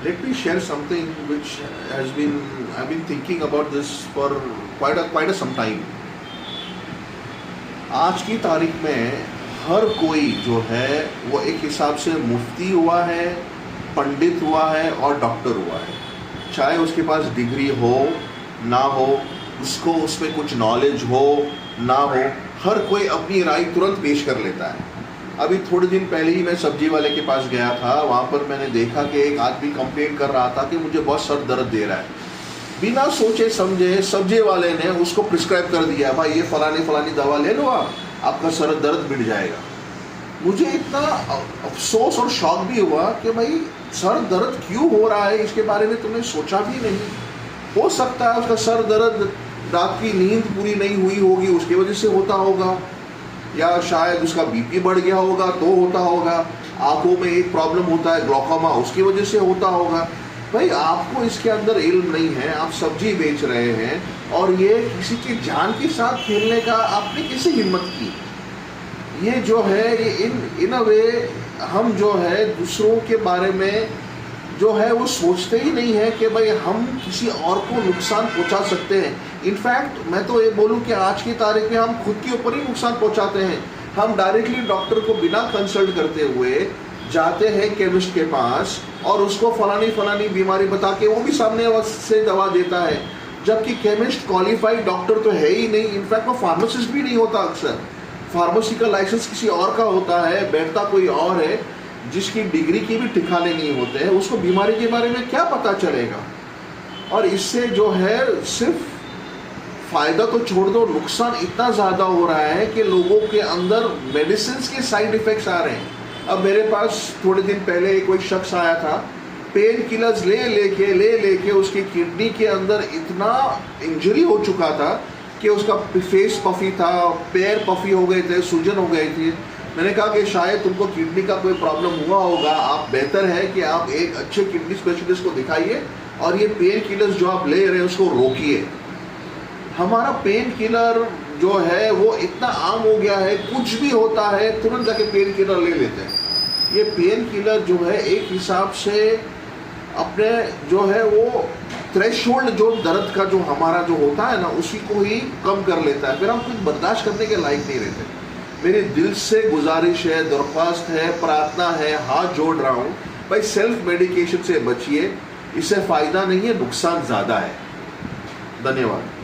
Let me share something which I've been thinking about this for quite a some time. आज की तारीख में हर कोई जो है वो एक हिसाब से मुफ्ती हुआ है, पंडित हुआ है और डॉक्टर हुआ है। चाहे उसके पास डिग्री हो ना हो, उसको उसमें कुछ नॉलेज हो ना हो, हर कोई अपनी राय तुरंत पेश कर लेता है। अभी थोड़े दिन पहले ही मैं सब्जी वाले के पास गया था। वहाँ पर मैंने देखा कि एक आदमी कंप्लेंट कर रहा था कि मुझे बहुत सर दर्द दे रहा है। बिना सोचे समझे सब्जी वाले ने उसको प्रिस्क्राइब कर दिया, भाई ये फलानी दवा ले लो, आपका सर दर्द मिट जाएगा। मुझे इतना अफसोस और शौक भी हुआ कि भाई सर दर्द क्यों हो रहा है, इसके बारे में तुमने सोचा भी नहीं। हो सकता है उसका सर दर्द रात की नींद पूरी नहीं हुई होगी, उसकी वजह से होता होगा, या शायद उसका बीपी बढ़ गया होगा तो होता होगा। आंखों में एक प्रॉब्लम होता है ग्लूकोमा, उसकी वजह से होता होगा। भाई आपको इसके अंदर इल्म नहीं है, आप सब्जी बेच रहे हैं और ये किसी की जान के साथ खेलने का आपने कैसे हिम्मत की। ये जो है ये इन अ वे हम जो है दूसरों के बारे में जो है वो सोचते ही नहीं है कि भाई हम किसी और को नुकसान पहुंचा सकते हैं। इनफैक्ट मैं तो ये बोलूं कि आज की तारीख में हम खुद के ऊपर ही नुकसान पहुंचाते हैं। हम डायरेक्टली डॉक्टर को बिना कंसल्ट करते हुए जाते हैं केमिस्ट के पास और उसको फलानी बीमारी बता के वो भी सामने से दवा देता है, जबकि केमिस्ट क्वालिफाइड डॉक्टर तो है ही नहीं। इनफैक्ट वो फार्मासिस्ट भी नहीं होता। अक्सर फार्मेसी का लाइसेंस किसी और का होता है, बैठता कोई और है जिसकी डिग्री की भी ठिकाने नहीं होते हैं। उसको बीमारी के बारे में क्या पता चलेगा। और इससे जो है सिर्फ फ़ायदा तो छोड़ दो, नुकसान इतना ज़्यादा हो रहा है कि लोगों के अंदर मेडिसिन के साइड इफ़ेक्ट्स आ रहे हैं। अब मेरे पास थोड़े दिन पहले कोई शख्स आया था, पेन किलर्स ले लेके उसकी किडनी के अंदर इतना इंजरी हो चुका था कि उसका फेस पफी था, पैर पफी हो गए थे, सूजन हो गई थी। मैंने कहा कि शायद तुमको किडनी का कोई प्रॉब्लम हुआ होगा, आप बेहतर है कि आप एक अच्छे किडनी स्पेशलिस्ट को दिखाइए और ये पेन किलर्स जो आप ले रहे हैं उसको रोकिए। हमारा पेन किलर जो है वो इतना आम हो गया है, कुछ भी होता है तुरंत जाके पेन किलर ले लेते हैं। ये पेन किलर जो है एक हिसाब से अपने जो है वो थ्रेशोल्ड जो दर्द का जो हमारा जो होता है ना उसी को ही कम कर लेता है, फिर हम कुछ बर्दाश्त करने के लायक नहीं रहते। मेरी दिल से गुजारिश है, दरख्वास्त है, प्रार्थना है, हाथ जोड़ रहा हूँ, भाई सेल्फ मेडिकेशन से बचिए। इससे फ़ायदा नहीं है, नुकसान ज़्यादा है। धन्यवाद।